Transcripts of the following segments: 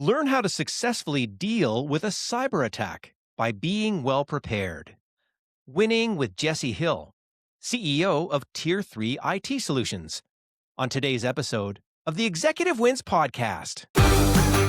Learn how to successfully deal with a cyber attack by being well prepared. Winning with Jesse Hill, CEO of Tier 3 IT Solutions, on today's episode of the Executive Wins Podcast.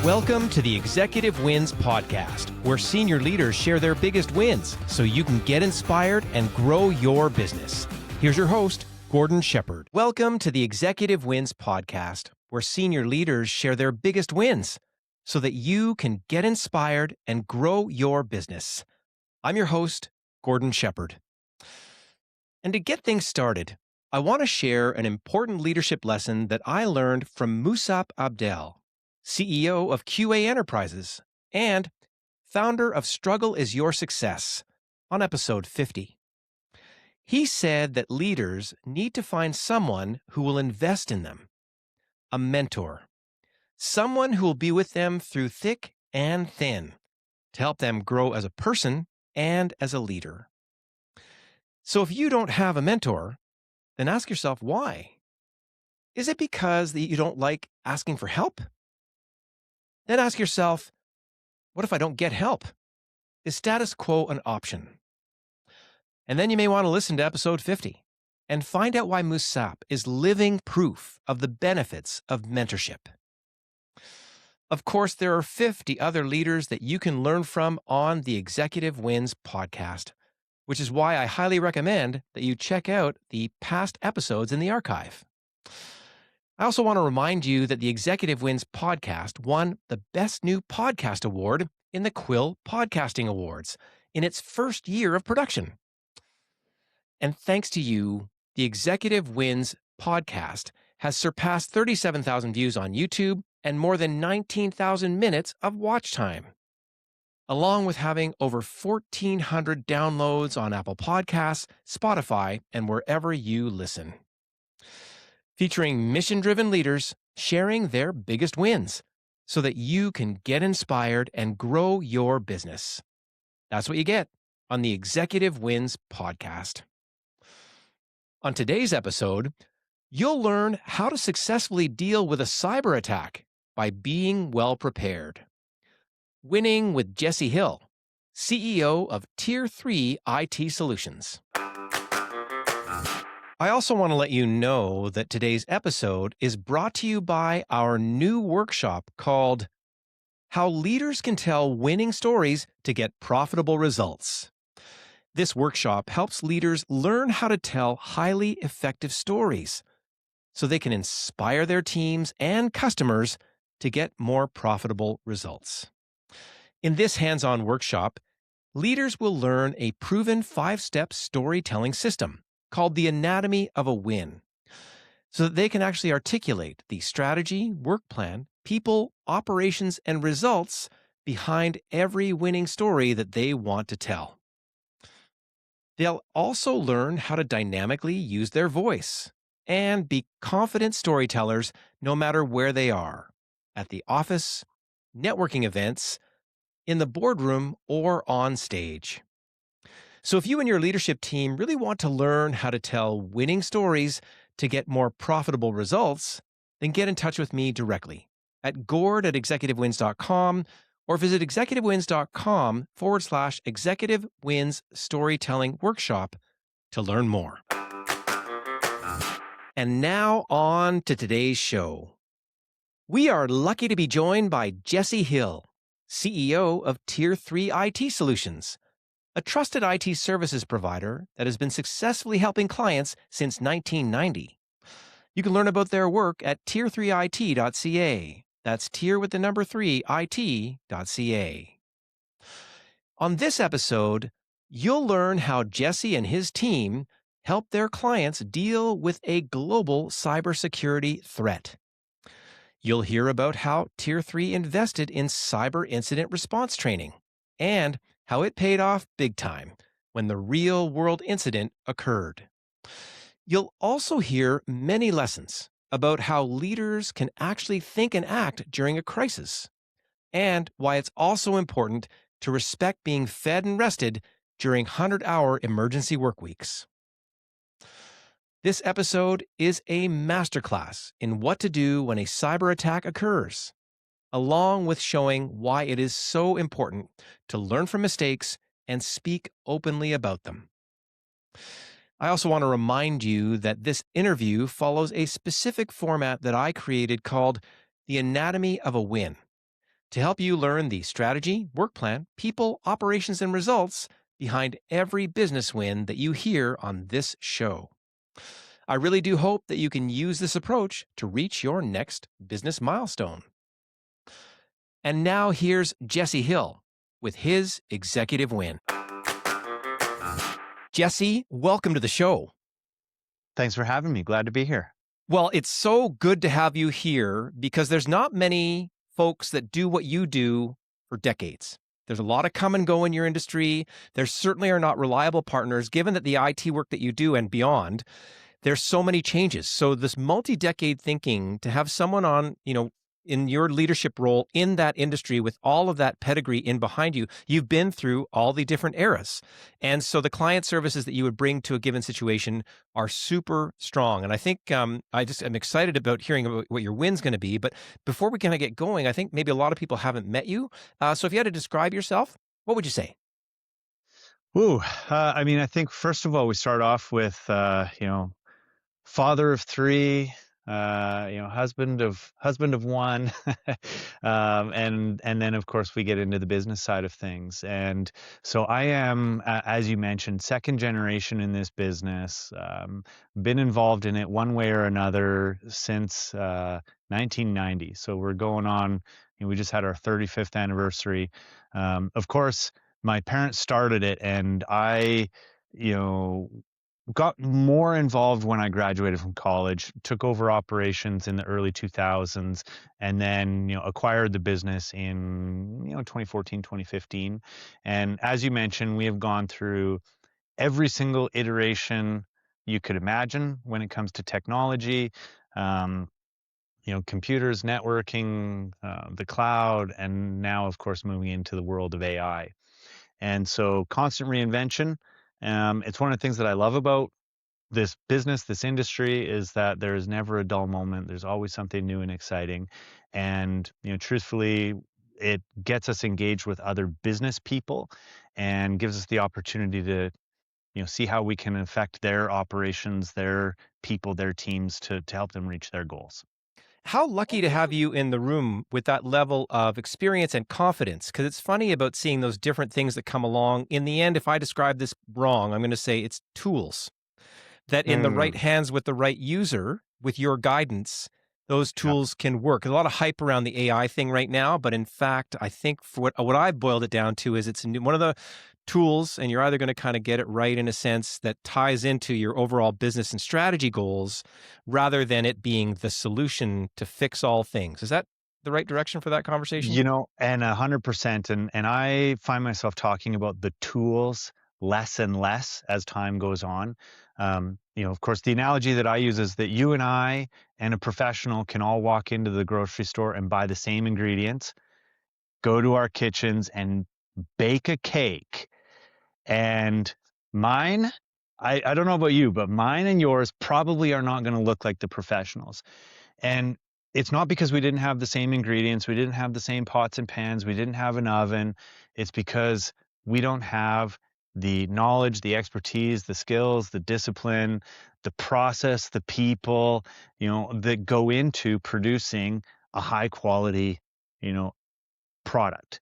Welcome to the Executive Wins Podcast, where senior leaders share their biggest wins so you can get inspired and grow your business. Here's your host, Gordon Shepherd. Welcome to the Executive Wins Podcast, where senior leaders share their biggest wins so that you can get inspired and grow your business. I'm your host, Gordon Shepherd. And to get things started, I want to share an important leadership lesson that I learned from Musab Abdel, CEO of QA Enterprises and founder of Struggle is Your Success, on episode 50. He said that leaders need to find someone who will invest in them, a mentor, someone who will be with them through thick and thin to help them grow as a person and as a leader. So if you don't have a mentor, then ask yourself why. Is it because that you don't like asking for help? Then ask yourself, what if I don't get help? Is status quo an option? And then you may want to listen to episode 50 and find out why Musab is living proof of the benefits of mentorship. Of course, there are 50 other leaders that you can learn from on the Executive Wins podcast, which is why I highly recommend that you check out the past episodes in the archive. I also want to remind you that the Executive Wins podcast won the Best New Podcast Award in the Quill Podcasting Awards in its first year of production. And thanks to you, the Executive Wins podcast has surpassed 37,000 views on YouTube and more than 19,000 minutes of watch time, along with having over 1,400 downloads on Apple Podcasts, Spotify, and wherever you listen. Featuring mission-driven leaders sharing their biggest wins so that you can get inspired and grow your business. That's what you get on the Executive Wins podcast. On today's episode, you'll learn how to successfully deal with a cyber attack by being well prepared. Winning with Jesse Hill, CEO of Tier 3 IT Solutions. I also want to let you know that today's episode is brought to you by our new workshop called How Leaders Can Tell Winning Stories to Get Profitable Results. This workshop helps leaders learn how to tell highly effective stories so they can inspire their teams and customers to get more profitable results. In this hands-on workshop, leaders will learn a proven 5-step storytelling system called the Anatomy of a Win, so that they can actually articulate the strategy, work plan, people, operations, and results behind every winning story that they want to tell. They'll also learn how to dynamically use their voice and be confident storytellers no matter where they are, at the office, networking events, in the boardroom, or on stage. So if you and your leadership team really want to learn how to tell winning stories to get more profitable results, then get in touch with me directly at gord@executivewins.com or visit executivewins.com/Executive Wins Storytelling Workshop to learn more. And now on to today's show. We are lucky to be joined by Jesse Hill, CEO of Tier 3 IT Solutions, a trusted IT services provider that has been successfully helping clients since 1990. You can learn about their work at tier3it.ca. That's tier with the number 3 it.ca. On this episode, you'll learn how Jesse and his team help their clients deal with a global cybersecurity threat. You'll hear about how Tier 3 invested in cyber incident response training and how it paid off big time when the real-world incident occurred. You'll also hear many lessons about how leaders can actually think and act during a crisis, and why it's also important to respect being fed and rested during 100-hour emergency work weeks. This episode is a masterclass in what to do when a cyber attack occurs along with showing why it is so important to learn from mistakes and speak openly about them. I also want to remind you that this interview follows a specific format that I created called The Anatomy of a Win to help you learn the strategy, work plan, people, operations, and results behind every business win that you hear on this show. I really do hope that you can use this approach to reach your next business milestone. And now here's Jesse Hill with his executive win. Jesse, welcome to the show. Thanks for having me. Glad to be here. Well, it's so good to have you here because there's not many folks that do what you do for decades. There's a lot of come and go in your industry. There certainly are not reliable partners, given that the IT work that you do and beyond, there's so many changes. So this multi-decade thinking, to have someone on, in your leadership role in that industry with all of that pedigree in behind you, you've been through all the different eras. And so the client services that you would bring to a given situation are super strong. And I think I'm excited about hearing about what your win's going to be. But before we kind of get going, I think maybe a lot of people haven't met you. So if you had to describe yourself, what would you say? I think first of all, we start off with, father of three, husband of one, and then of course we get into the business side of things. And so I am, as you mentioned, second generation in this business. Been involved in it one way or another since 1990. So we're going on. We just had our 35th anniversary. Of course, my parents started it, and I, you know got more involved when I graduated from college, took over operations in the early 2000s, and then, acquired the business in, 2014, 2015. And as you mentioned, we have gone through every single iteration you could imagine when it comes to technology, computers, networking, the cloud, and now, of course, moving into the world of AI. And so constant reinvention. It's one of the things that I love about this business, this industry, is that there is never a dull moment. There's always something new and exciting. And, truthfully, it gets us engaged with other business people and gives us the opportunity to, see how we can affect their operations, their people, their teams to help them reach their goals. How lucky to have you in the room with that level of experience and confidence. Because it's funny about seeing those different things that come along. In the end, if I describe this wrong, I'm going to say it's tools that in the right hands with the right user, with your guidance, those tools can work. There's a lot of hype around the AI thing right now, but in fact, I think for what I boiled it down to is it's one of the tools, and you're either going to kind of get it right in a sense that ties into your overall business and strategy goals rather than it being the solution to fix all things. Is that the right direction for that conversation? And 100%. And I find myself talking about the tools less and less as time goes on. Of course, the analogy that I use is that you and I and a professional can all walk into the grocery store and buy the same ingredients, go to our kitchens and bake a cake. And mine, I don't know about you, but mine and yours probably are not going to look like the professionals. And it's not because we didn't have the same ingredients, we didn't have the same pots and pans, we didn't have an oven. It's because we don't have the knowledge, the expertise, the skills, the discipline, the process, the people, that go into producing a high quality, product.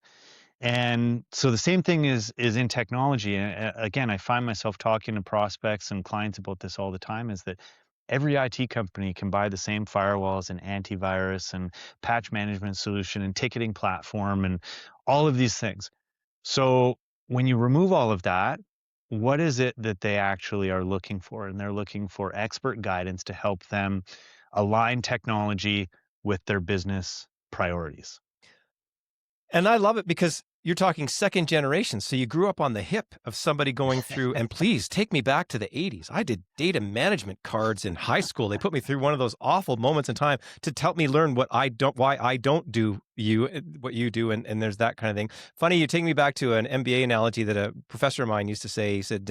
And so the same thing is in technology. Again, I find myself talking to prospects and clients about this all the time, is that every IT company can buy the same firewalls and antivirus and patch management solution and ticketing platform and all of these things. So when you remove all of that, what is it that they actually are looking for? And they're looking for expert guidance to help them align technology with their business priorities. And I love it because you're talking second generation. So you grew up on the hip of somebody going through, and please take me back to the 80s. I did data management cards in high school. They put me through one of those awful moments in time to help me learn why I don't do, what you do, and there's that kind of thing. Funny, you take me back to an MBA analogy that a professor of mine used to say. He said,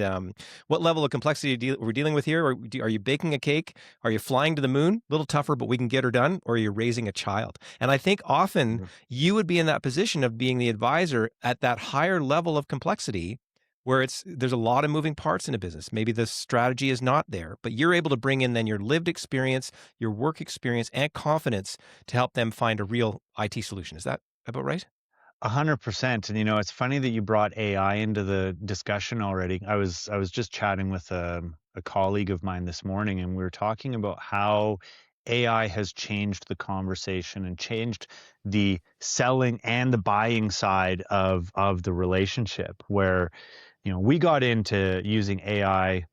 "What level of complexity we're dealing with here? Are you baking a cake? Are you flying to the moon? A little tougher, but we can get her done. Or are you raising a child?" And I think often Mhm. you would be in that position of being the advisor at that higher level of complexity where there's a lot of moving parts in a business. Maybe the strategy is not there, but you're able to bring in then your lived experience, your work experience, and confidence to help them find a real IT solution. Is that about right? 100%. And it's funny that you brought AI into the discussion already. I was just chatting with a colleague of mine this morning, and we were talking about how AI has changed the conversation and changed the selling and the buying side of the relationship. Where we got into using AI,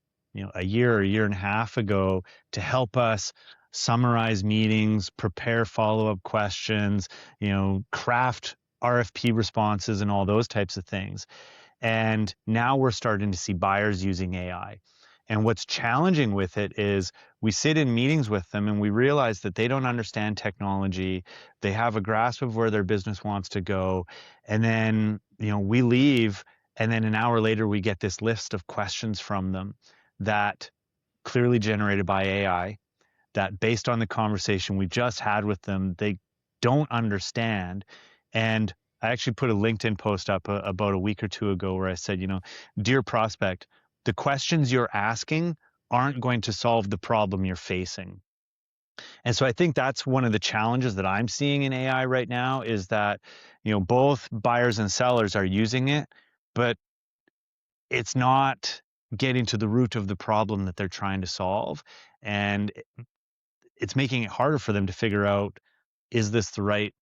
a year and a half ago to help us summarize meetings, prepare follow-up questions, craft RFP responses and all those types of things. And now we're starting to see buyers using AI. And what's challenging with it is we sit in meetings with them and we realize that they don't understand technology. They have a grasp of where their business wants to go. And then, we leave, and then an hour later we get this list of questions from them that clearly generated by AI, that based on the conversation we just had with them, they don't understand. And I actually put a LinkedIn post up about a week or two ago where I said, dear prospect, the questions you're asking aren't going to solve the problem you're facing. And so I think that's one of the challenges that I'm seeing in AI right now is that, both buyers and sellers are using it, but it's not getting to the root of the problem that they're trying to solve. And it's making it harder for them to figure out, is this the right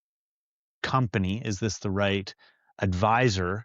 company? Is this the right advisor?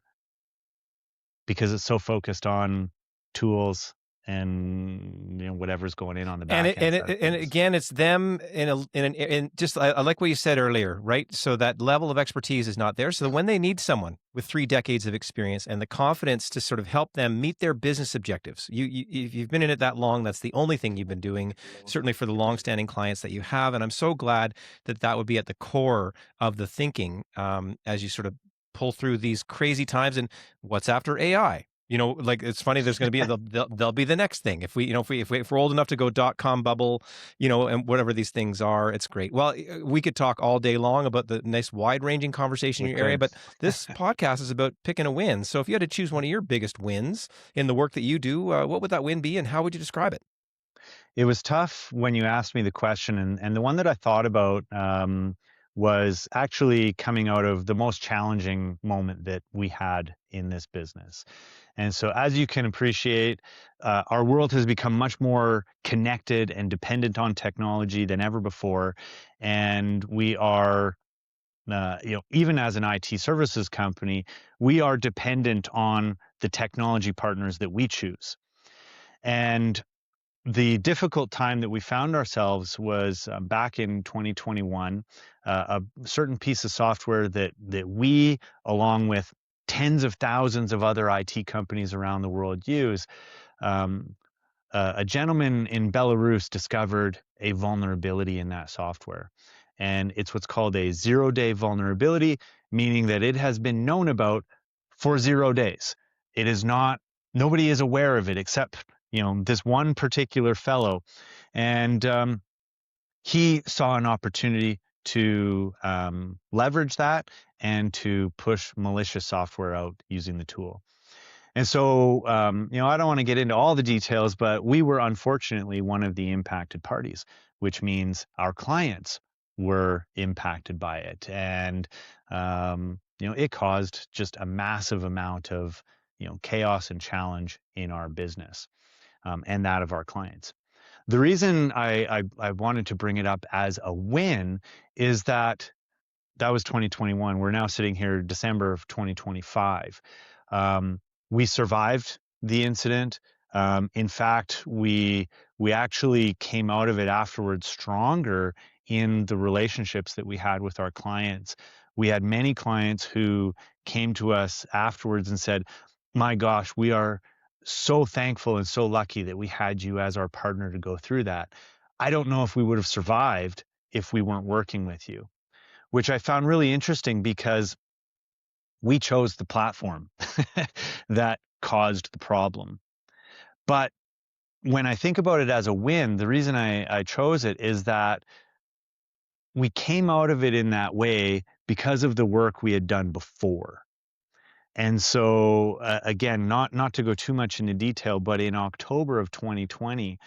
Because it's so focused on tools and whatever's going in on the And back it, end and side it, of and things. again, it's them in just I like what you said earlier, right? So that level of expertise is not there. So when they need someone with 3 decades of experience and the confidence to sort of help them meet their business objectives, if you've been in it that long, that's the only thing you've been doing. Certainly for the longstanding clients that you have, and I'm so glad that that would be at the core of the thinking as you sort of pull through these crazy times. And what's after AI? Like it's funny. There's going to be they'll be the next thing if we if we're old enough to go .com bubble, and whatever these things are. It's great. Well, we could talk all day long about the nice wide ranging conversation We in your area, could. but this podcast is about picking a win. So if you had to choose one of your biggest wins in the work that you do, what would that win be, and how would you describe it? It was tough when you asked me the question, and the one that I thought about was actually coming out of the most challenging moment that we had in this business. And so, as you can appreciate, our world has become much more connected and dependent on technology than ever before. And we are, even as an IT services company, we are dependent on the technology partners that we choose. And the difficult time that we found ourselves was back in 2021. A certain piece of software that we, along with tens of thousands of other IT companies around the world, use. Um, a gentleman in Belarus discovered a vulnerability in that software. And it's what's called a 0-day vulnerability, meaning that it has been known about for 0 days. It is not, nobody is aware of it except, this one particular fellow. And he saw an opportunity to leverage that and to push malicious software out using the tool. And so, I don't want to get into all the details, but we were unfortunately one of the impacted parties, which means our clients were impacted by it. And, it caused just a massive amount of, chaos and challenge in our business and that of our clients. The reason I wanted to bring it up as a win is that that was 2021. We're now sitting here December of 2025. Um, we survived the incident. In fact, we actually came out of it afterwards stronger in the relationships that we had with our clients. We had many clients who came to us afterwards and said, "My gosh, we are so thankful and so lucky that we had you as our partner to go through that. I don't know if we would have survived if we weren't working with you." which I found really interesting because we chose the platform that caused the problem. But when I think about it as a win, the reason I chose it is that we came out of it in that way because of the work we had done before. And so, again, not to go too much into detail, but in October of 2020,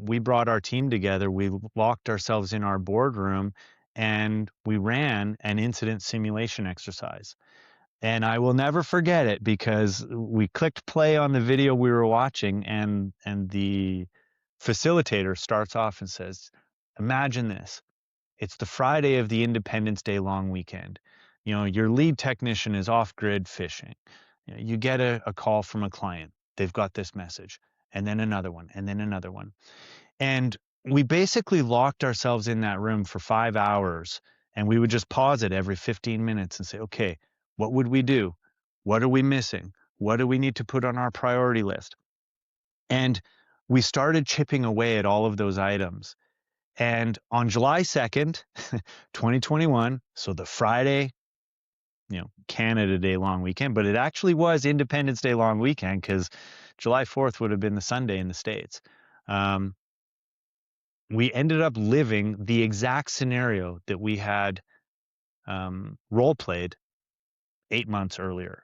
we brought our team together. We locked ourselves in our boardroom, and we ran an incident simulation exercise. And I will never forget it because we clicked play on the video we were watching, and the facilitator starts off and says, "Imagine this. It's the Friday of the Independence Day long weekend. You know, your lead technician is off grid fishing. You know, you get a call from a client. They've got this message, and then another one, and then another one. And we basically locked ourselves in that room for 5 hours, and we would just pause it every 15 minutes and say, okay, what would we do? What are we missing? What do we need to put on our priority list? And we started chipping away at all of those items. And on July 2nd, 2021, so the Friday, Canada Day long weekend, but it actually was Independence Day long weekend because July 4th would have been the Sunday in the States. Um, we ended up living the exact scenario that we had role played 8 months earlier.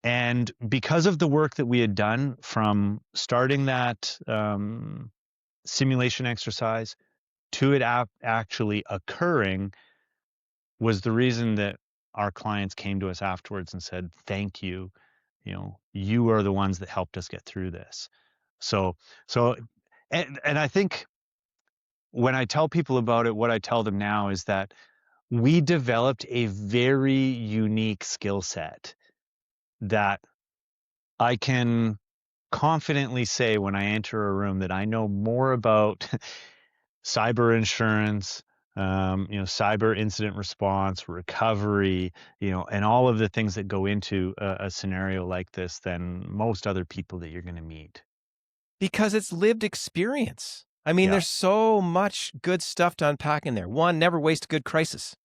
And because of the work that we had done from starting that simulation exercise to it actually occurring was the reason that our clients came to us afterwards and said, thank you. You are the ones that helped us get through this. So, so, and I think when I tell people about it, what I tell them now is that we developed a very unique skill set that I can confidently say when I enter a room that I know more about cyber insurance, cyber incident response, recovery, and all of the things that go into a scenario like this than most other people that you're going to meet. Because it's lived experience. I mean, Yeah. there's so much good stuff to unpack in there. One, never waste a good crisis,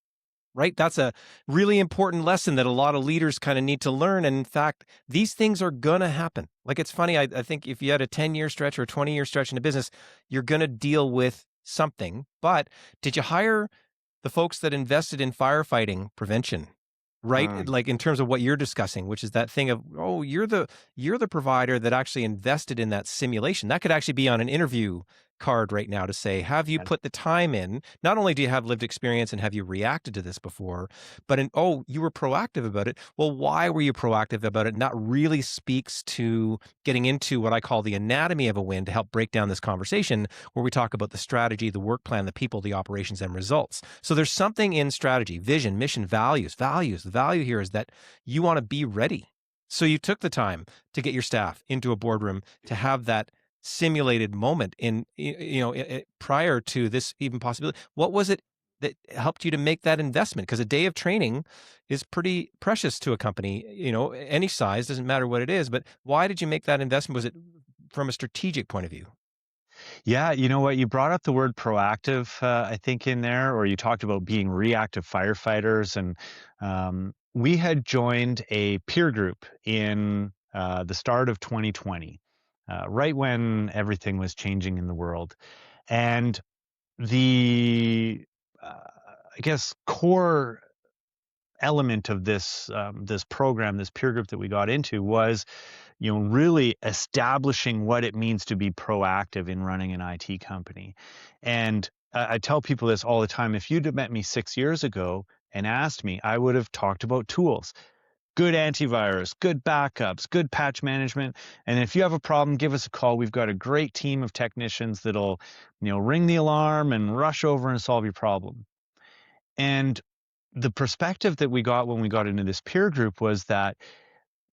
right? That's a really important lesson that a lot of leaders kind of need to learn. And in fact, these things are going to happen. Like, it's funny. I think if you had a 10-year stretch or a 20-year stretch in a business, you're going to deal with something. But did you hire the folks that invested in firefighting prevention, right? Mm. Like, in terms of what you're discussing, which is that thing of, oh, you're the provider that actually invested in that simulation. That could actually be on an interview card right now to say, have you And put the time in? Not only do you have lived experience and have you reacted to this before, but you were proactive about it. Well, why were you proactive about it? And that really speaks to getting into what I call the anatomy of a win to help break down this conversation, where we talk about the strategy, the work plan, the people, the operations, and results. So there's something in strategy, vision, mission, values. The value here is that you want to be ready. So you took the time to get your staff into a boardroom to have that simulated moment prior to this even possibility. What was it that helped you to make that investment? Because a day of training is pretty precious to a company, any size, doesn't matter what it is. But why did you make that investment? Was it from a strategic point of view? yeah, you know what? You brought up the word proactive, I think, in there, or you talked about being reactive firefighters. And we had joined a peer group in the start of 2020, right when everything was changing in the world. And the, I guess, core element of this program, this peer group that we got into was really establishing what it means to be proactive in running an IT company. And I tell people this all the time. If you'd have met me 6 years ago and asked me, I would have talked about tools, good antivirus, good backups, good patch management. And if you have a problem, give us a call. We've got a great team of technicians that'll, ring the alarm and rush over and solve your problem. And the perspective that we got when we got into this peer group was that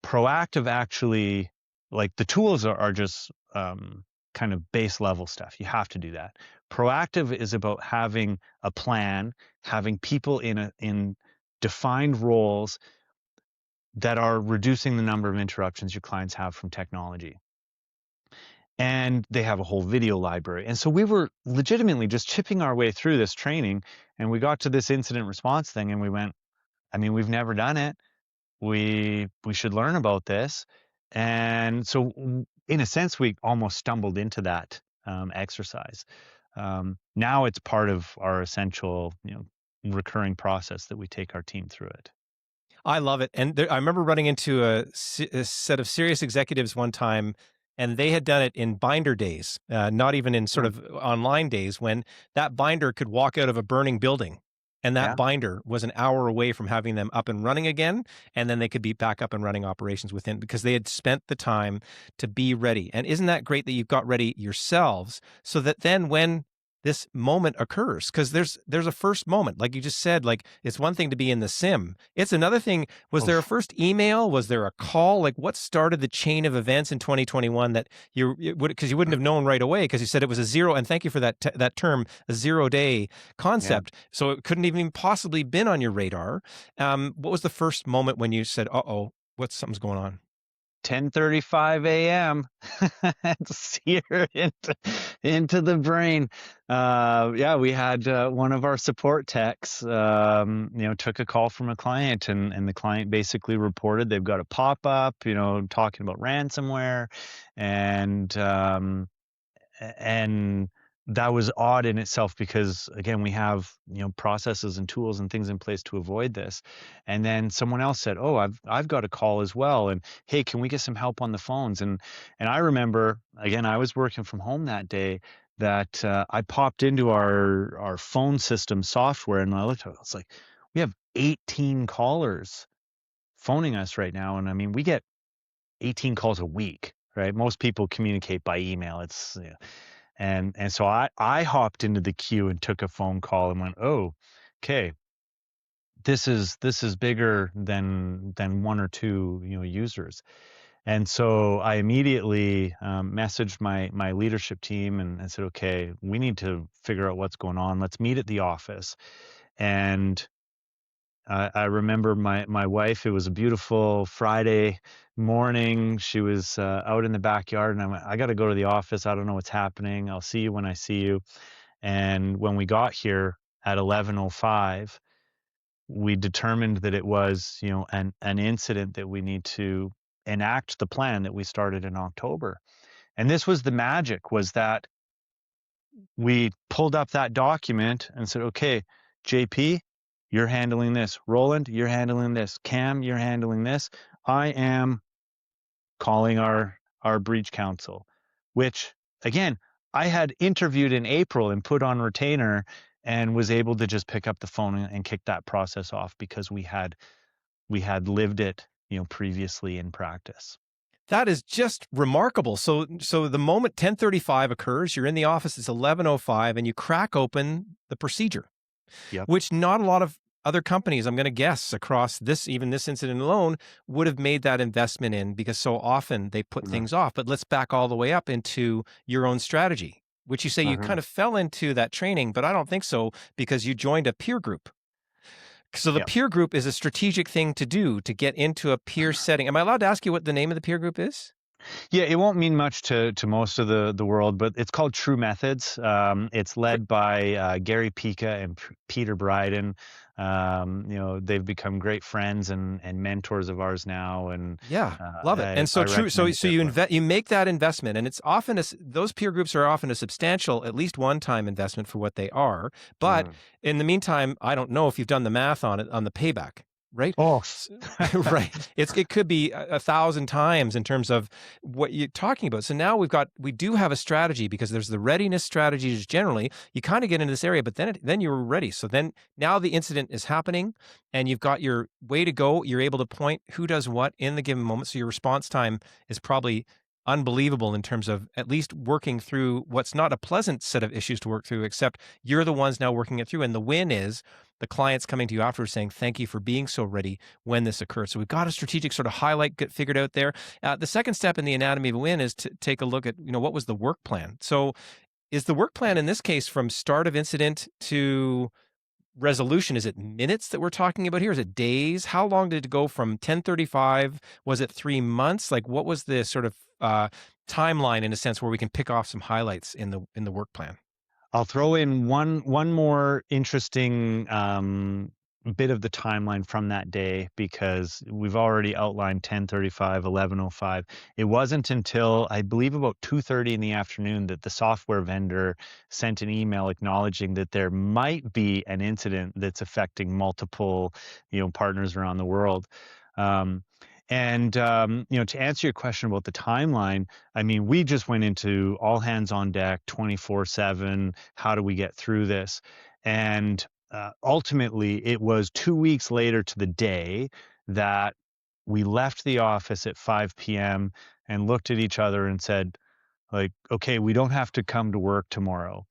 proactive actually, like, the tools are just kind of base level stuff. You have to do that. Proactive is about having a plan, having people in defined roles that are reducing the number of interruptions your clients have from technology. and they have a whole video library. And so we were legitimately just chipping our way through this training, and we got to this incident response thing, and we went, I mean, we've never done it. We should learn about this. And so, in a sense, we almost stumbled into that exercise. Now it's part of our essential, recurring process that we take our team through it. I love it. And I remember running into a set of serious executives one time, and they had done it in binder days, not even in sort Mm. of online days, when that binder could walk out of a burning building. And that Yeah. binder was an hour away from having them up and running again. And then they could be back up and running operations within, because they had spent the time to be ready. And isn't that great that you've got ready yourselves, so that then when this moment occurs, because there's a first moment, like you just said, like it's one thing to be in the sim, it's another thing. Was Oh, there a first email? Was there a call? Like what started the chain of events in 2021 that you would, because you wouldn't have known right away, because you said it was a zero, and thank you for that term, a 0 day yeah. concept, so it couldn't even possibly been on your radar. What was the first moment when you said, uh-oh, something's going on? 10:35 a.m. Sear into the brain. Yeah, we had one of our support techs, took a call from a client, and the client basically reported they've got a pop up, talking about ransomware, and and that was odd in itself because again we have processes and tools and things in place to avoid this. And then someone else said, oh, I've got a call as well, and hey, can we get some help on the phones? And I remember, again, I was working from home that day, that I popped into our phone system software, and I looked at it, I was like, we have 18 callers phoning us right now. And I mean, we get 18 calls a week, right? Most people communicate by email. It's and so I hopped into the queue and took a phone call and went, oh, okay, this is bigger than one or two users. And so I immediately messaged my leadership team and said, okay, we need to figure out what's going on. Let's meet at the office. And I remember my wife. It was a beautiful Friday morning. She was out in the backyard, and I went, I got to go to the office. I don't know what's happening. I'll see you when I see you. And when we got here at 11:05, we determined that it was, an incident that we need to enact the plan that we started in October. And this was the magic, was that we pulled up that document and said, okay, JP, you're handling this. Roland, you're handling this. Cam, you're handling this. I am calling our breach counsel, which again, I had interviewed in April and put on retainer, and was able to just pick up the phone and kick that process off because we had lived it, previously in practice. That is just remarkable. So the moment 10:35 occurs, you're in the office, it's 11:05, and you crack open the procedure, Yep. which not a lot of other companies, I'm going to guess, across this incident alone, would have made that investment in, because so often they put Mhm. things off. But let's back all the way up into your own strategy, which you say you Mhm. kind of fell into that training, but I don't think so, because you joined a peer group. So the Yep. peer group is a strategic thing to do to get into a peer setting. Am I allowed to ask you what the name of the peer group is? Yeah, it won't mean much to most of the world, but it's called True Methods. It's led by Gary Pika and Peter Bryden. They've become great friends and mentors of ours now, and Yeah, love it. I, And so I true. So recommend so it you to everyone. you make that investment, and it's often those peer groups are often a substantial, at least one time investment for what they are. But Mhm. in the meantime, I don't know if you've done the math on it, on the payback, right? Oh, Right. It could be a thousand times in terms of what you're talking about. So now we do have a strategy, because there's the readiness strategies generally. You kind of get into this area, but then you're ready. So then now the incident is happening, and you've got your way to go. You're able to point who does what in the given moment. So your response time is probably unbelievable in terms of at least working through what's not a pleasant set of issues to work through, except you're the ones now working it through. And the win is the client's coming to you afterwards saying, thank you for being so ready when this occurs. So we've got a strategic sort of highlight figured out there. The second step in the anatomy of a win is to take a look at, what was the work plan? So is the work plan in this case from start of incident to resolution? Is it minutes that we're talking about here? Is it days? How long did it go from 10:35? Was it 3 months? Like what was the sort of timeline in a sense where we can pick off some highlights in the work plan. I'll throw in one more interesting bit of the timeline from that day because we've already outlined 10:35, 11:05. It wasn't until I believe about 2:30 in the afternoon that the software vendor sent an email acknowledging that there might be an incident that's affecting multiple, partners around the world. Um, to answer your question about the timeline, I mean, we just went into all hands on deck, 24/7. How do we get through this? And ultimately, it was 2 weeks later to the day that we left the office at 5 p.m. and looked at each other and said, like, okay, we don't have to come to work tomorrow.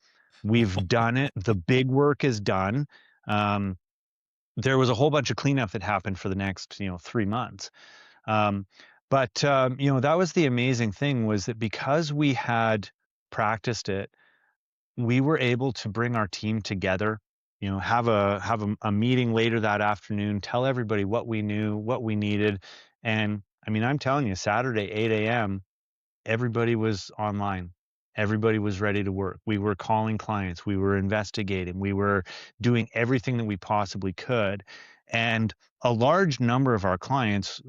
We've done it. The big work is done. Um, there was a whole bunch of cleanup that happened for the next, 3 months. Um, but that was the amazing thing was that because we had practiced it, we were able to bring our team together, have a meeting later that afternoon, tell everybody what we knew, what we needed. And I mean, I'm telling you, Saturday, 8 a.m., everybody was online. Everybody was ready to work. We were calling clients. We were investigating. We were doing everything that we possibly could. And a large number of our clients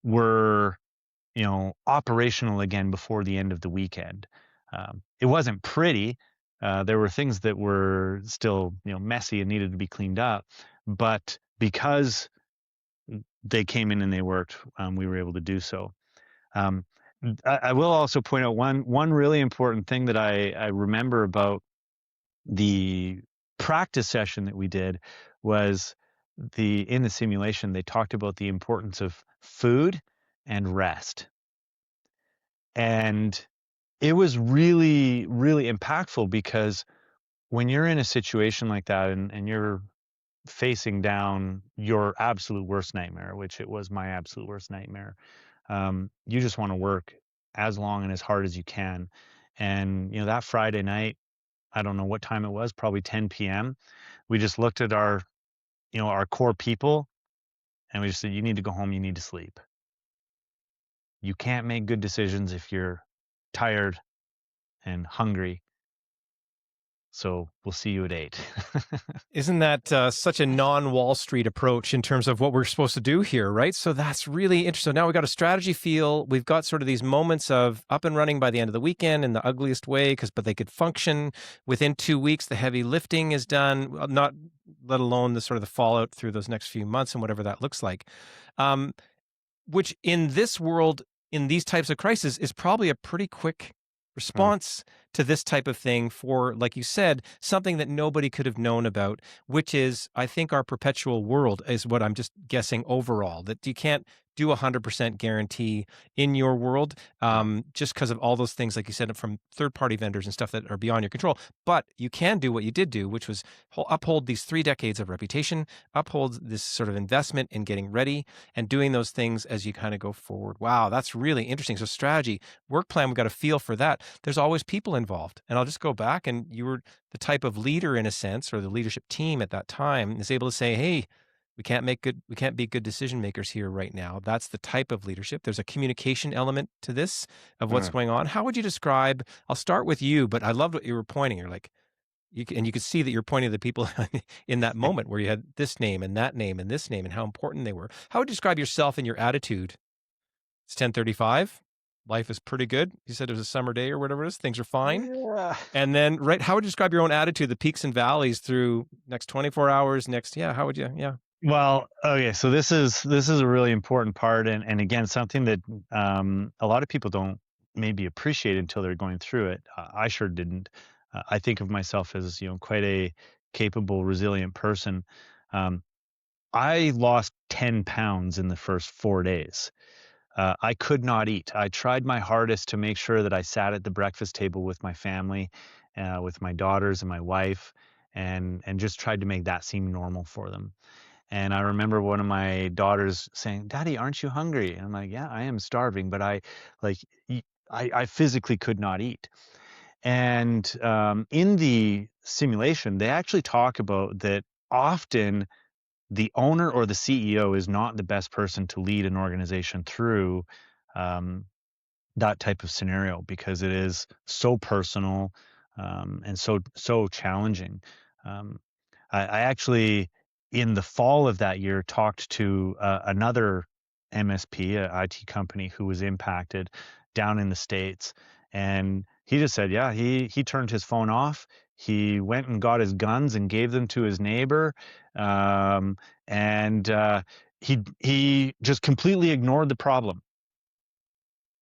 were operational again before the end of the weekend. It wasn't pretty. There were things that were still, messy and needed to be cleaned up. But because they came in and they worked, we were able to do so. Um, I will also point out one really important thing that I remember about the practice session that we did was in the simulation they talked about the importance of food and rest. And it was really, really impactful because when you're in a situation like that and you're facing down your absolute worst nightmare, which it was my absolute worst nightmare, you just want to work as long and as hard as you can. And, that Friday night, I don't know what time it was, probably 10 p.m. We just looked at our core people and we just said, you need to go home, you need to sleep. You can't make good decisions if you're tired and hungry. So we'll see you at 8. Isn't that such a non-Wall Street approach in terms of what we're supposed to do here, right? So that's really interesting. So now we've got a strategy feel. We've got sort of these moments of up and running by the end of the weekend in the ugliest way, but they could function within 2 weeks. The heavy lifting is done, not let alone the sort of the fallout through those next few months and whatever that looks like. Um, which in this world, in these types of crises, is probably a pretty quick Mm, response to this type of thing for, like you said, something that nobody could have known about, which is, I think, our perpetual world is what I'm just guessing overall, that you can't do 100% guarantee in your world no. just because of all those things, like you said, from third-party vendors and stuff that are beyond your control. But you can do what you did do, which was uphold these 3 decades of reputation, uphold this sort of investment in getting ready and doing those things as you kind of go forward. Wow, that's really interesting. So strategy, work plan, we've got a feel for that. There's always people involved. And I'll just go back, and you were the type of leader in a sense, or the leadership team at that time is able to say, hey, we can't be good decision makers here right now. That's the type of leadership. There's a communication element to this of what's Mm. going on. How would you describe, I'll start with you, but I loved what you were pointing. You're like, and you could see that you're pointing to the people in that moment where you had this name and that name and this name and how important they were. How would you describe yourself and your attitude? It's 10:35. Life is pretty good. You said it was a summer day or whatever it is. Things are fine. Yeah. And then, right, how would you describe your own attitude, the peaks and valleys through next 24 hours, yeah, how would you, yeah. Well, okay, so this is a really important part, and again, something that a lot of people don't maybe appreciate until they're going through it. I sure didn't. I think of myself as quite a capable, resilient person. Um, I lost 10 pounds in the first 4 days. I could not eat. I tried my hardest to make sure that I sat at the breakfast table with my family, with my daughters and my wife, and just tried to make that seem normal for them. And I remember one of my daughters saying, "Daddy, aren't you hungry?" And I'm like, "Yeah, I am starving, but like, I physically could not eat." And in the simulation, they actually talk about that often the owner or the CEO is not the best person to lead an organization through um, that type of scenario because it is so personal, and so challenging. Um, I actually, in the fall of that year, talked to another MSP, a IT company, who was impacted down in the States, and he just said, yeah, he turned his phone off. He went and got his guns and gave them to his neighbor, um, and he just completely ignored the problem.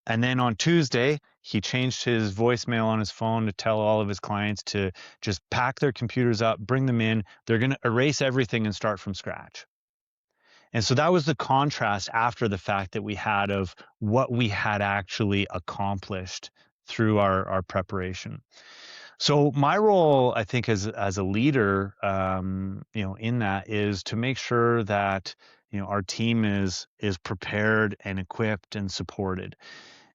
And then on Tuesday, he changed his voicemail on his phone to tell all of his clients to just pack their computers up, bring them in. They're going to erase everything and start from scratch. And so that was the contrast after the fact that we had of what we had actually accomplished through our preparation. So my role, I think, as a leader, in that is to make sure that our team is prepared and equipped and supported.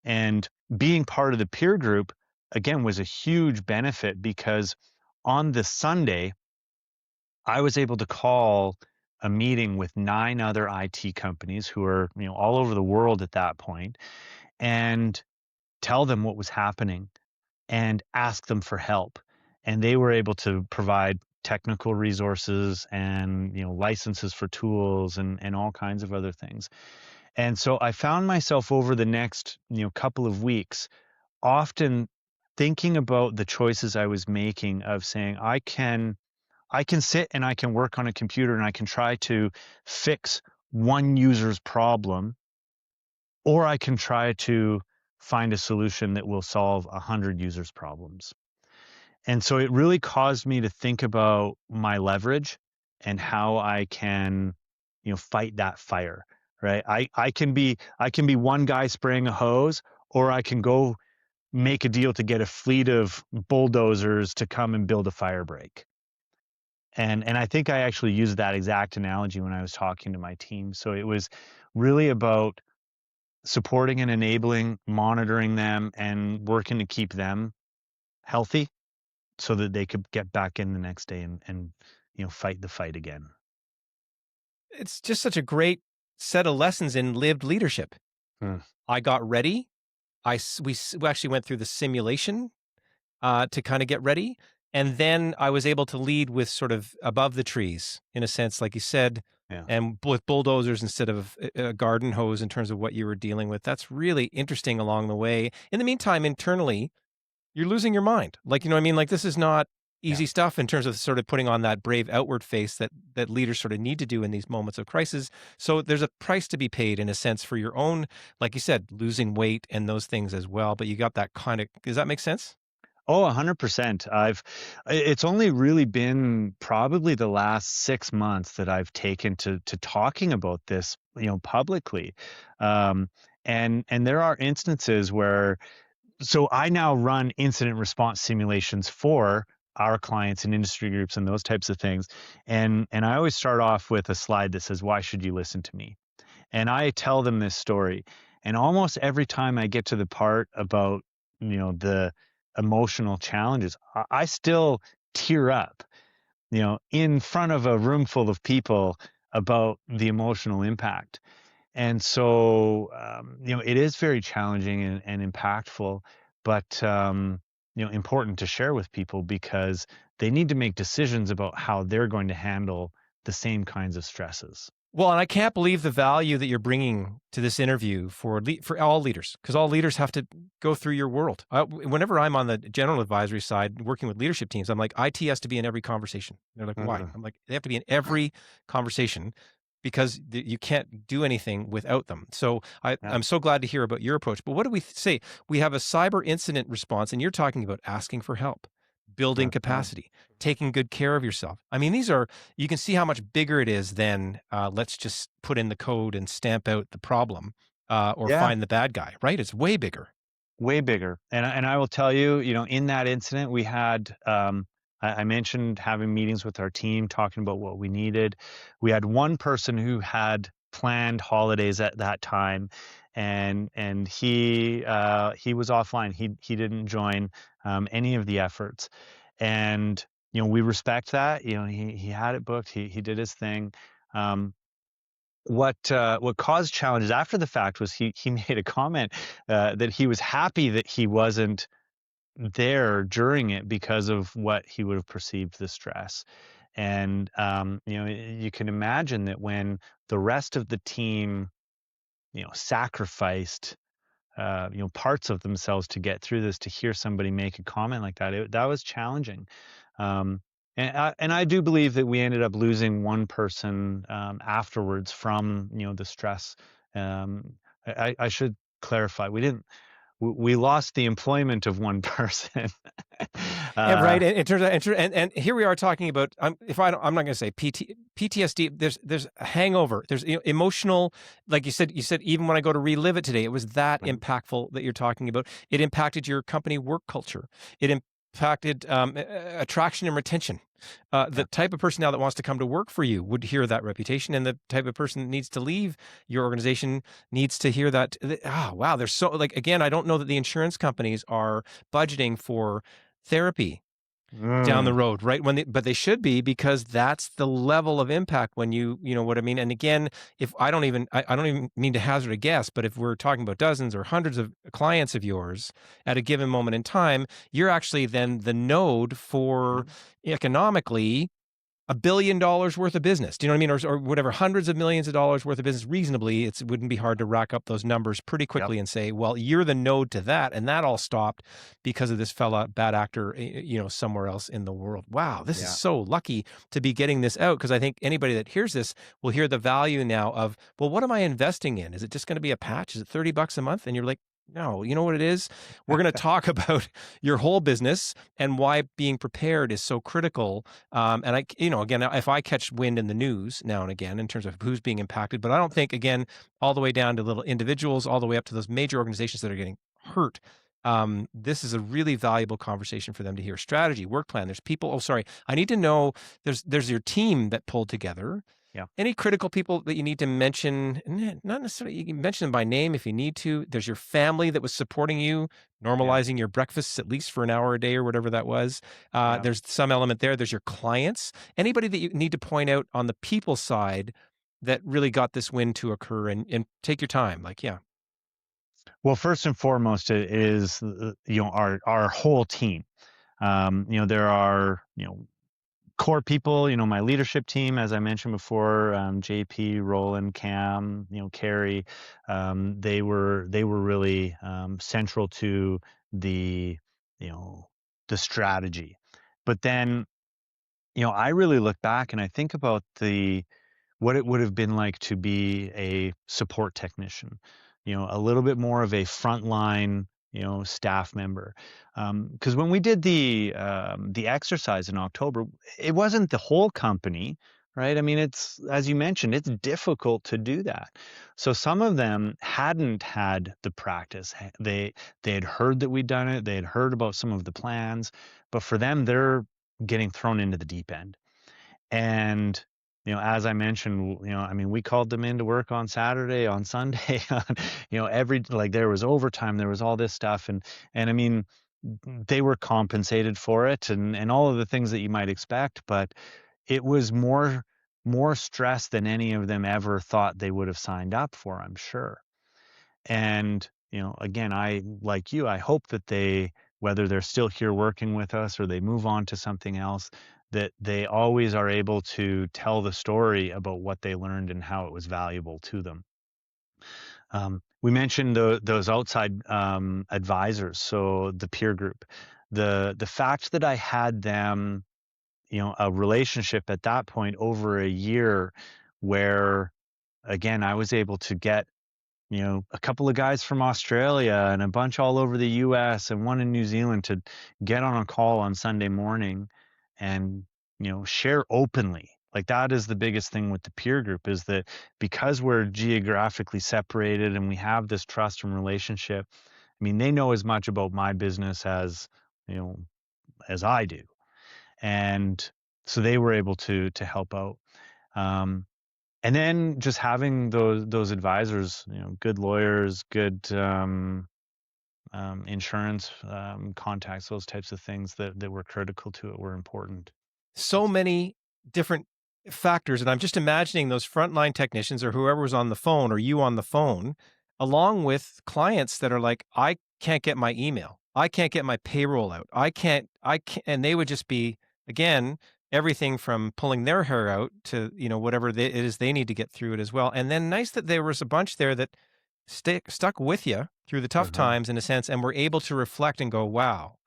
And being part of the peer group, again, was a huge benefit because on the Sunday, I was able to call a meeting with 9 other IT companies who are, all over the world at that point, and tell them what was happening and ask them for help. And they were able to provide technical resources and, licenses for tools and all kinds of other things. And so I found myself over the next, couple of weeks often thinking about the choices I was making of saying, I can sit and I can work on a computer and I can try to fix one user's problem, or I can try to find a solution that will solve 100 users' problems. And so it really caused me to think about my leverage and how I can, fight that fire, right? I can be one guy spraying a hose, or I can go make a deal to get a fleet of bulldozers to come and build a fire break. And I think I actually used that exact analogy when I was talking to my team. So it was really about supporting and enabling, monitoring them, and working to keep them healthy so that they could get back in the next day and fight the fight again. It's just such a great set of lessons in lived leadership. Mm, I got ready. We actually went through the simulation to kind of get ready. And then I was able to lead with sort of above the trees, in a sense, like you said, yeah. and with bulldozers instead of a garden hose in terms of what you were dealing with. That's really interesting along the way. In the meantime, internally, you're losing your mind. Like, you know what I mean? Like, this is not Yeah. easy stuff in terms of sort of putting on that brave outward face that leaders sort of need to do in these moments of crisis. So there's a price to be paid in a sense for your own, like you said, losing weight and those things as well. But you got that kind of, does that make sense? Oh, 100%. It's only really been probably the last 6 months that I've taken to talking about this, publicly. Um, and there are instances where, so I now run incident response simulations for our clients and industry groups and those types of things. And I always start off with a slide that says, "Why should you listen to me?" And I tell them this story. And almost every time I get to the part about, the emotional challenges, I still tear up, in front of a room full of people about the emotional impact. And so, it is very challenging and impactful, but, important to share with people because they need to make decisions about how they're going to handle the same kinds of stresses. Well, and I can't believe the value that you're bringing to this interview for all leaders, because all leaders have to go through your world. Whenever I'm on the general advisory side working with leadership teams, I'm like, IT has to be in every conversation. They're like, why? Mhm. I'm like, they have to be in every conversation because you can't do anything without them. So Yeah. I'm so glad to hear about your approach. But what do we say? We have a cyber incident response, and you're talking about asking for help, building Mhm. capacity, taking good care of yourself. I mean, these are, you can see how much bigger it is than let's just put in the code and stamp out the problem or Yeah, find the bad guy, right? It's way bigger. way bigger. And I will tell you, in that incident, we had, I mentioned having meetings with our team, talking about what we needed. We had one person who had planned holidays at that time, and he was offline. He didn't join any of the efforts, and we respect that. He had it booked. He did his thing. Um, what caused challenges after the fact was he made a comment that he was happy that he wasn't there during it because of what he would have perceived the stress. And you can imagine that when the rest of the team, sacrificed parts of themselves to get through this, to hear somebody make a comment like that, that was challenging. Um, and I do believe that we ended up losing one person afterwards from the stress. Um, I should clarify, we lost the employment of one person. And uh, right, and it turns out, and here we are talking about. If I don't, I'm not going to say PTSD. There's a hangover. There's emotional, like you said. Even when I go to relive it today, it was that impactful that you're talking about. It impacted your company work culture. It impacted attraction and retention. The yeah, type of person now that wants to come to work for you would hear that reputation, and the type of person that needs to leave your organization needs to hear that. Oh, wow, there's so, like, again, I don't know that the insurance companies are budgeting for therapy down the mm, road, right? But they should be, because that's the level of impact when you know what I mean? And again, if I don't even mean to hazard a guess, but if we're talking about dozens or hundreds of clients of yours at a given moment in time, you're actually then the node for mm, economically $1 billion worth of business. Do you know what I mean? Or whatever, hundreds of millions of dollars worth of business. Reasonably, it wouldn't be hard to rack up those numbers pretty yep, quickly and say, well, you're the node to that. And that all stopped because of this fella, bad actor, somewhere else in the world. Wow, this is yeah. so lucky to be getting this out, because I think anybody that hears this will hear the value now of, well, what am I investing in? Is it just going to be a patch? Is it $30 a month? And you're like, no, you know what it is? We're going to talk about your whole business and why being prepared is so critical. And again, if I catch wind in the news now and again in terms of who's being impacted, but I don't think, again, all the way down to little individuals, all the way up to those major organizations that are getting hurt. This is a really valuable conversation for them to hear. Strategy, work plan. There's people. Oh, sorry. I need to know. There's your team that pulled together. Yeah. Any critical people that you need to mention? Not necessarily. You can mention them by name if you need to. There's your family that was supporting you, Yeah. normalizing your breakfasts at least for an hour a day or whatever that was. Yeah. There's some element there. There's your clients. Anybody that you need to point out on the people side that really got this win to occur, and take your time. Like, yeah. Well, first and foremost, it is our whole team. There are core people. My leadership team, as I mentioned before, JP, Roland, Cam, Carrie. They were really central to the you know the strategy. But then I really look back and I think about the what it would have been like to be a support technician, a little bit more of a frontline, staff member. Because when we did the exercise in October, it wasn't the whole company, right? I mean, it's, as you mentioned, it's difficult to do that. So some of them hadn't had the practice. They had heard that we'd done it. They had heard about some of the plans, but for them, they're getting thrown into the deep end. And, as I mentioned, I mean, we called them into work on Saturday, on Sunday, on, like there was overtime, there was all this stuff. And I mean, they were compensated for it and all of the things that you might expect, but it was more stress than any of them ever thought they would have signed up for, I'm sure. And, again, like you, I hope that whether they're still here working with us or they move on to something else, that they always are able to tell the story about what they learned and how it was valuable to them. We mentioned those outside advisors, so the peer group. The fact that I had them, a relationship at that point over a year where, again, I was able to get a couple of guys from Australia and a bunch all over the US and one in New Zealand to get on a call on Sunday morning and, share openly. Like that is the biggest thing with the peer group, is that because we're geographically separated and we have this trust and relationship, I mean, they know as much about my business you know, as I do. And so they were able to help out. Um, and then just having those advisors, good lawyers, good insurance contacts, those types of things that were critical to it were important. So many different factors, and I'm just imagining those frontline technicians or whoever was on the phone or you on the phone, along with clients that are like, "I can't get my email. I can't get my payroll out. I can't," and they would just be, again, everything from pulling their hair out to, whatever it is they need to get through it as well. And then nice that there was a bunch there that stuck with you through the tough Uh-huh. times in a sense and were able to reflect and go, "Wow,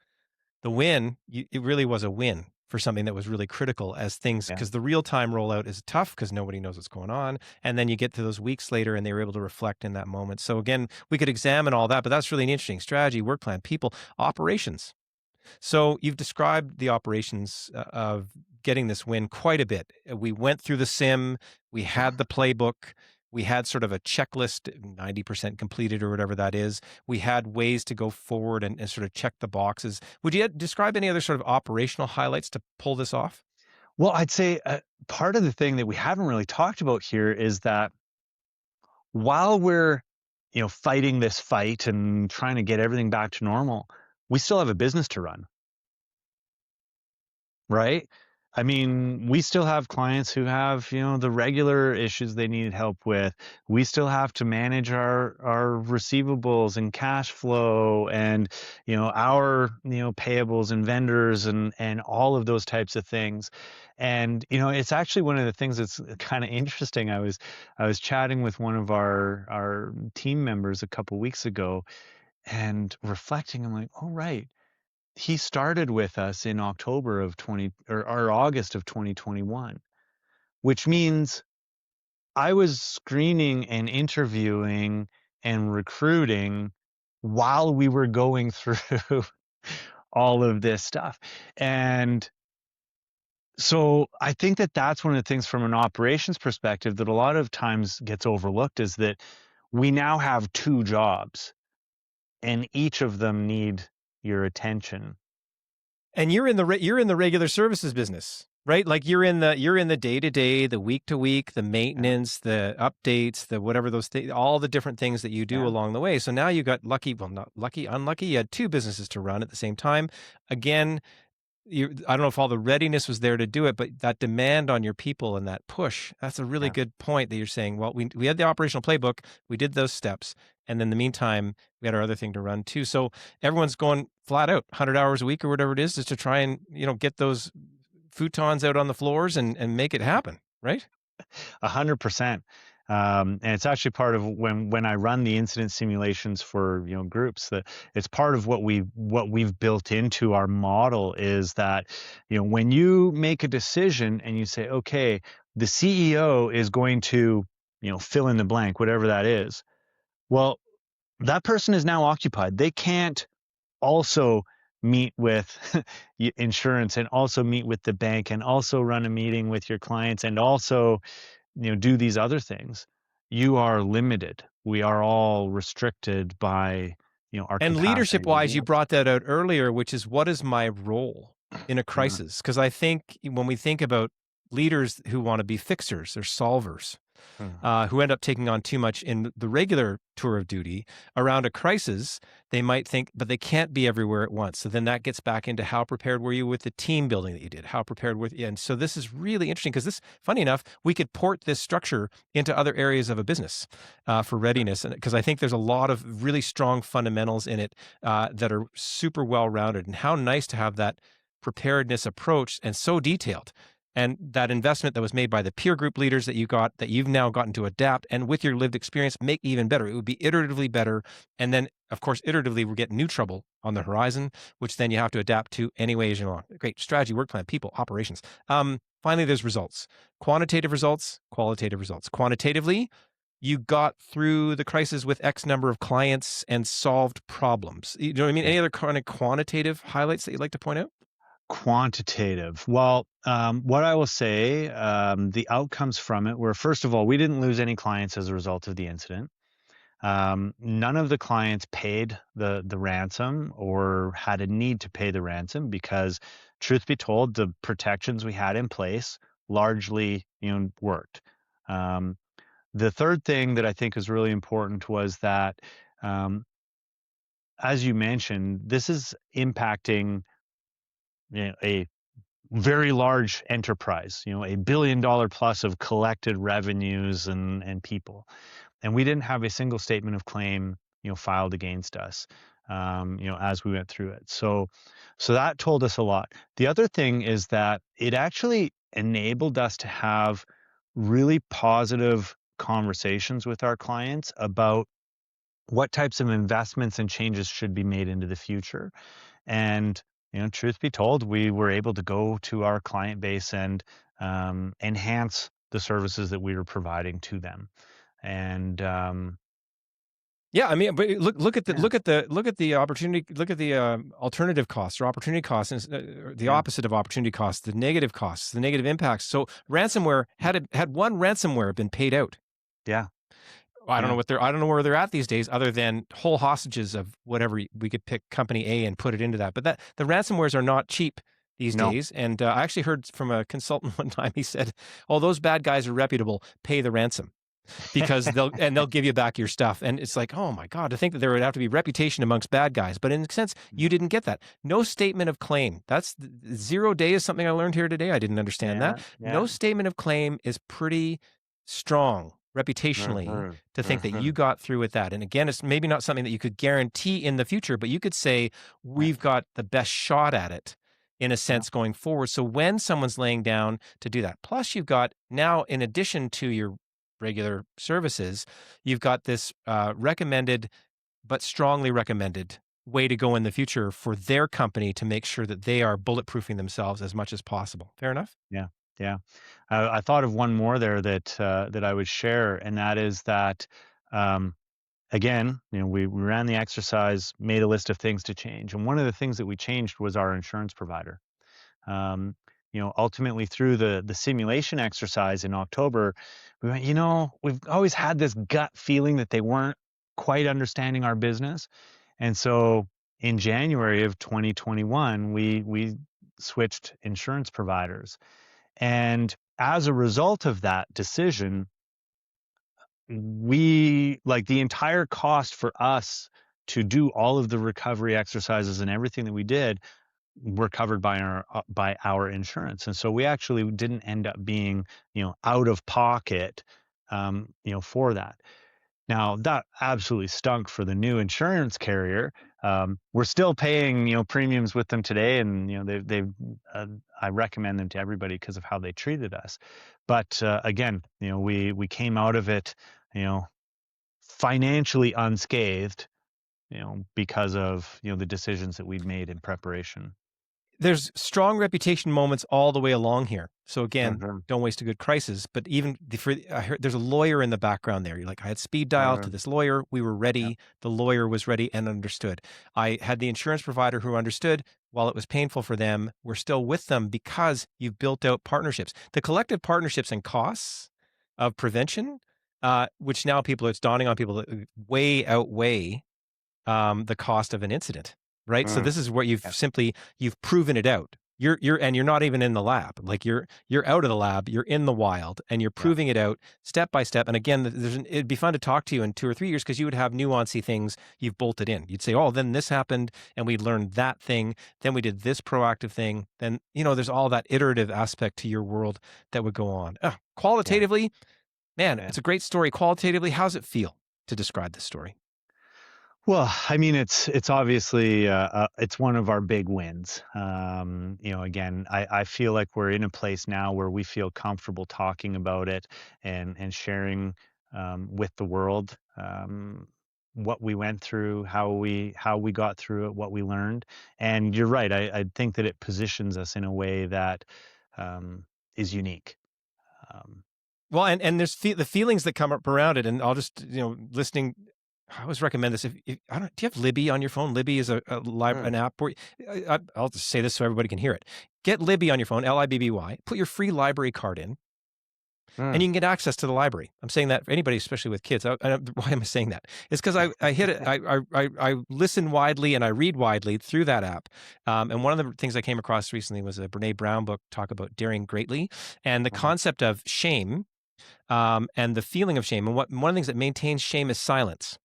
the win, it really was a win for something that was really critical as things Yeah. because the real time rollout is tough because nobody knows what's going on. And then you get to those weeks later and they were able to reflect in that moment. So again, we could examine all that, but that's really interesting. Strategy, work plan, people, operations. So you've described the operations of getting this win quite a bit. We went through the sim, we had the playbook, we had sort of a checklist, 90% completed or whatever that is. We had ways to go forward and sort of check the boxes. Would you describe any other sort of operational highlights to pull this off? Well, I'd say part of the thing that we haven't really talked about here is that while we're, fighting this fight and trying to get everything back to normal, we still have a business to run. Right? I mean, we still have clients who have, the regular issues they need help with. We still have to manage our receivables and cash flow and, our, payables and vendors and all of those types of things. And, it's actually one of the things that's kind of interesting. I was chatting with one of our team members a couple weeks ago and reflecting. I'm like, oh right, he started with us in October of 20 or August of 2021, which means I was screening and interviewing and recruiting while we were going through all of this stuff. And so I think that that's one of the things from an operations perspective that a lot of times gets overlooked is that we now have two jobs and each of them need your attention. And you're in the regular services business, right? Like you're in the day to day, the week to week, the Yeah. maintenance, the updates, the whatever those things, all the different things that you do Yeah. along the way. So now you got lucky, well, not lucky, unlucky. You had two businesses to run at the same time. Again, I don't know if all the readiness was there to do it, but that demand on your people and that push, that's a really Yeah. good point that you're saying, well, we had the operational playbook, we did those steps, and then in the meantime, we had our other thing to run too. So everyone's going flat out, 100 hours a week or whatever it is, just to try and, get those futons out on the floors and make it happen, right? 100%. And it's actually part of when I run the incident simulations for groups that it's part of what we've built into our model is that when you make a decision and you say, okay, the CEO is going to fill in the blank, whatever that is. Well, that person is now occupied. They can't also meet with insurance and also meet with the bank and also run a meeting with your clients and also do these other things. You are limited. We are all restricted by our And capacity leadership to wise, you deal. brought that out earlier, which is what is my role in a Yeah. crisis? Because I think when we think about leaders who want to be fixers or solvers, Uh, who end up taking on too much in the regular tour of duty. Around a crisis, they might think, but they can't be everywhere at once. So then that gets back into how prepared were you with the team building that you did? How prepared with, and so this is really interesting because this, funny enough, we could port this structure into other areas of a business for readiness, and because I think there's a lot of really strong fundamentals in it that are super well rounded, and how nice to have that preparedness approach and so detailed and that investment that was made by the peer group leaders that you got that you've now gotten to adapt and with your lived experience make even better. It would be iteratively better. And then, of course, iteratively we'll get new trouble on the horizon, which then you have to adapt to anyway as you go along. Great strategy, work plan, people, operations. Finally, there's results, quantitative results, qualitative results. Quantitatively, you got through the crisis with X number of clients and solved problems. You know what I mean? yeah. Any other kind of quantitative highlights that you'd like to point out? Quantitative. Well, what I will say, the outcomes from it were first of all, we didn't lose any clients as a result of the incident. None of the clients paid the ransom or had a need to pay the ransom because, truth be told, the protections we had in place largely, worked. Um, the third thing that I think is really important was that, um, as you mentioned, this is impacting a very large enterprise, $1 billion plus of collected revenues and people. And we didn't have a single statement of claim, filed against us, as we went through it. So that told us a lot. The other thing is that it actually enabled us to have really positive conversations with our clients about what types of investments and changes should be made into the future. And, truth be told, we were able to go to our client base and enhance the services that we were providing to them. And Yeah, I mean, but look at the yeah, opportunity, look at the alternative costs or opportunity costs, and or the yeah, opposite of opportunity costs, the negative costs, the negative impacts. So ransomware had one ransomware been paid out. yeah, I yeah, don't know where they're at these days, other than whole hostages of whatever we could pick company A and put it into that. But that the ransomwares are not cheap these no, days. And I actually heard from a consultant one time. He said, "Oh, those bad guys are reputable. Pay the ransom." Because they'll give you back your stuff. And it's like, oh my God, to think that there would have to be reputation amongst bad guys. But in a sense, you didn't get that. No statement of claim. That's 0 day is something I learned here today. I didn't understand that. yeah, No yeah, statement of claim is pretty strong reputationally mhm, to think that you mhm, got through with that. And again, it's maybe not something that you could guarantee in the future, but you could say, yeah, we've got the best shot at it in a yeah, sense going forward. So when someone's laying down to do that, plus you've got now, in addition to your regular services, you've got this recommended, but strongly recommended way to go in the future for their company to make sure that they are bulletproofing themselves as much as possible. Fair enough? yeah, yeah. I thought of one more there that I would share, and that is that, um, again, we ran the exercise, made a list of things to change, and one of the things that we changed was our insurance provider. Um, Ultimately through the simulation exercise in October, we went, we've always had this gut feeling that they weren't quite understanding our business. And so in January of 2021, we switched insurance providers. And as a result of that decision, we like the entire cost for us to do all of the recovery exercises and everything that we did were covered by our insurance, and so we actually didn't end up being, out of pocket, for that. Now that absolutely stunk for the new insurance carrier. We're still paying, premiums with them today, and uh, I recommend them to everybody because of how they treated us. But again, we came out of it, you know, financially unscathed, because of the decisions that we'd made in preparation. There's strong reputation moments all the way along here. So again, Mhm, don't waste a good crisis. But even I heard there's a lawyer in the background there. You're like, I had speed dial to mhm, this lawyer. We were yeah, ready. The lawyer was ready and understood. I had the insurance provider who understood. While it was painful for them, we're still with them because you've built out partnerships. The collective partnerships and costs of prevention, which now it's dawning on people that way outweigh the cost of an incident, right? So mm, this is what yeah, you've proven it out. You're not even in the lab. Like you're out of the lab, you're in the wild, and you're yeah, proving it out step by step. And again, it'd be fun to talk to you in 2 or 3 years because you would have nuancy things you've bolted in. You'd say, "Oh, then this happened, and we learned that thing. Then we did this proactive thing. Then there's all that iterative aspect to your world that would go on." yeah, Qualitatively, man, yeah. it's a great story. Qualitatively, how's it feel to describe this story? Well, I mean, it's obviously, it's one of our big wins. Again, I feel like we're in a place now where we feel comfortable talking about it and sharing, with the world, what we went through, how we got through it, what we learned. And you're right. I think that it positions us in a way that, is unique. Um, Well, and there's the feelings that come up around it, and I'll just listening. I always recommend this. If I don't, do you have Libby on your phone? Libby is an mm, app where I'll just say this so everybody can hear it. Get Libby on your phone, Libby. Put your free library card in, and mm, you can get access to the library. I'm saying that for anybody, especially with kids. Why am I saying that? It's because I hit it. I listen widely and I read widely through that app. And one of the things I came across recently was a Brene Brown book talk about daring greatly, and the mhm, concept of shame and the feeling of shame. And one of the things that maintains shame is silence.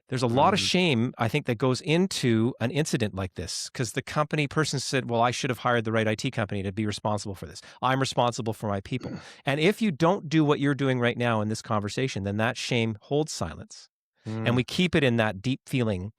There's a lot of Mm, shame, I think, that goes into an incident like this because the company person said, well, I should have hired the right IT company to be responsible for this. I'm responsible for my people. And if you don't do what you're doing right now in this conversation, then that shame holds silence. And mm. we keep it in that deep feeling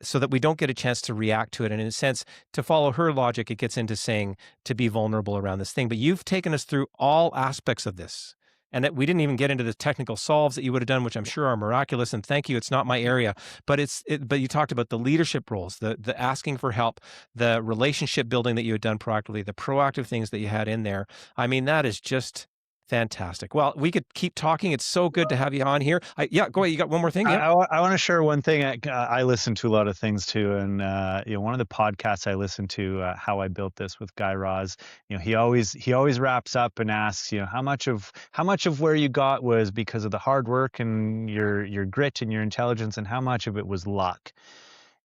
so that we don't get a chance to react to it. And in a sense, to follow her logic, it gets into saying to be vulnerable around this thing. But you've taken us through all aspects of this. And that we didn't even get into the technical solves that you would have done, which I'm sure are miraculous. And thank you. It's not my area, but but you talked about the leadership roles, the asking for help, the relationship building that you had done proactively, the proactive things that you had in there. I mean, that is just fantastic. Well, we could keep talking. It's so good to have you on here. Yeah, go ahead. You got one more thing? Yep. I want to share one thing. I listen to a lot of things too, and one of the podcasts I listen to, "How I Built This" with Guy Raz. He always wraps up and asks, how much of where you got was because of the hard work and your grit and your intelligence, and how much of it was luck.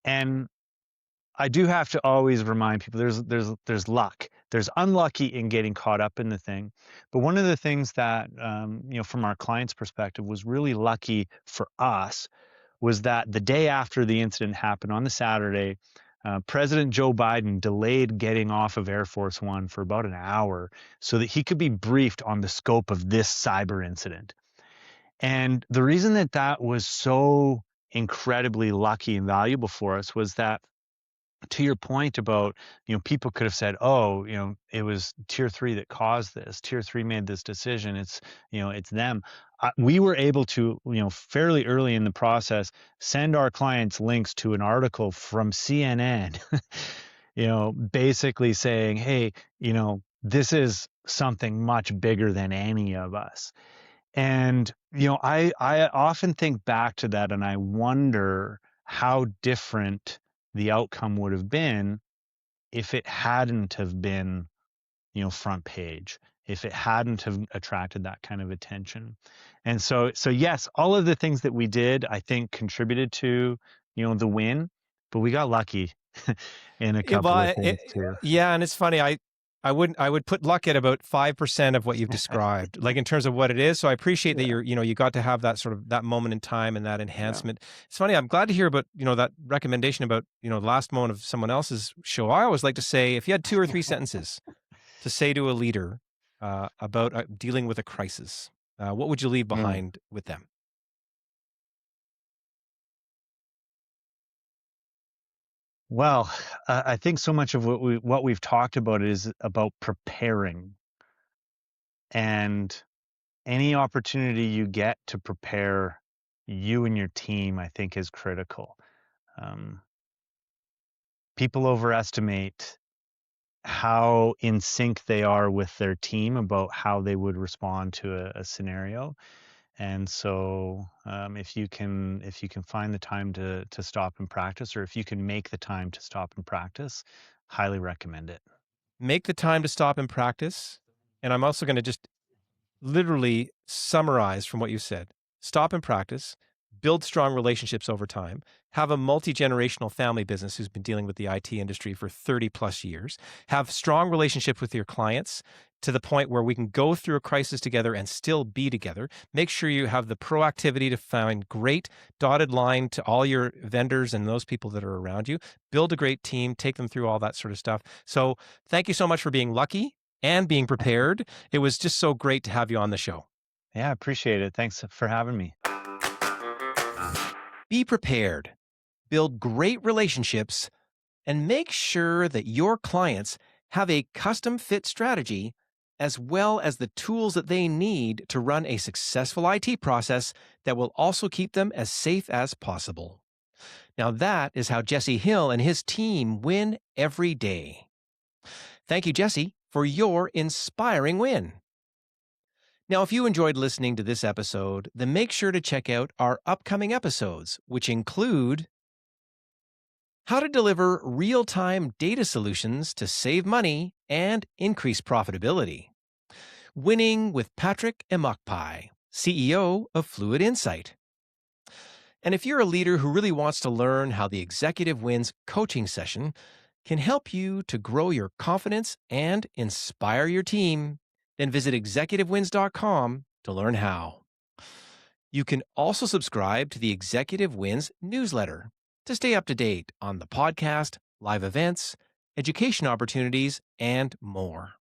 And I do have to always remind people there's luck. There's unlucky in getting caught up in the thing. But one of the things that from our client's perspective was really lucky for us was that the day after the incident happened on the Saturday, President Joe Biden delayed getting off of Air Force One for about an hour so that he could be briefed on the scope of this cyber incident. And the reason that that was so incredibly lucky and valuable for us was that, to your point about, people could have said, oh, it was tier three that caused this. Tier three made this decision. It's them. We were able to, fairly early in the process, send our clients links to an article from CNN, basically saying, hey, this is something much bigger than any of us. And, I often think back to that and I wonder how different the outcome would have been if it hadn't have been, front page, if it hadn't have attracted that kind of attention. And so yes, all of the things that we did, I think contributed to, the win, but we got lucky in a Yeah, couple of things too. yeah, and it's funny. I would put luck at about 5% of what you've described, like in terms of what it is. So I appreciate that Yeah. you got to have that sort of that moment in time and that Yeah. enhancement. It's funny. I'm glad to hear about that recommendation about the last moment of someone else's show. I always like to say if you had two or three sentences to say to a leader about dealing with a crisis, what would you leave Mm. behind with them? Well, I think so much of what we've talked about is about preparing, and any opportunity you get to prepare you and your team, I think, is critical. Um, People overestimate how in sync they are with their team about how they would respond to a scenario. And so, if you can find the time to stop and practice, or if you can make the time to stop and practice, highly recommend it. Make the time to stop and practice. And I'm also going to just literally summarize from what you said. Stop and practice, build strong relationships over time, have a multi-generational family business who's been dealing with the IT industry for 30 plus years, have strong relationships with your clients to the point where we can go through a crisis together and still be together. Make sure you have the proactivity to find great dotted line to all your vendors and those people that are around you. Build a great team, take them through all that sort of stuff. So thank you so much for being lucky and being prepared. It was just so great to have you on the show. Yeah, appreciate it. Thanks for having me. Be prepared, build great relationships, and make sure that your clients have a custom fit strategy as well as the tools that they need to run a successful IT process that will also keep them as safe as possible. Now, that is how Jesse Hill and his team win every day. Thank you, Jesse, for your inspiring win. Now, if you enjoyed listening to this episode, then make sure to check out our upcoming episodes, which include how to deliver real-time data solutions to save money and increase profitability. Winning with Patrick Emakpai, CEO of Fluid Insight. And if you're a leader who really wants to learn how the Executive Wins coaching session can help you to grow your confidence and inspire your team, then visit executivewins.com to learn how. You can also subscribe to the Executive Wins newsletter to stay up to date on the podcast, live events, education opportunities, and more.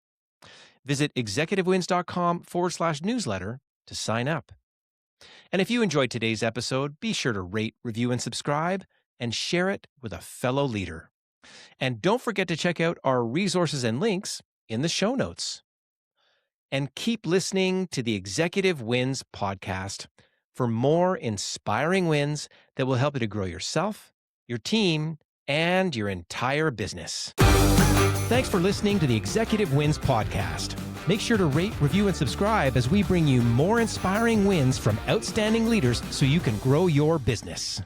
Visit executivewins.com/newsletter to sign up. And if you enjoyed today's episode, be sure to rate, review, and subscribe, and share it with a fellow leader. And don't forget to check out our resources and links in the show notes. And keep listening to the Executive Wins podcast for more inspiring wins that will help you to grow yourself, your team, and your entire business. Thanks for listening to the Executive Wins podcast. Make sure to rate, review, and subscribe as we bring you more inspiring wins from outstanding leaders so you can grow your business.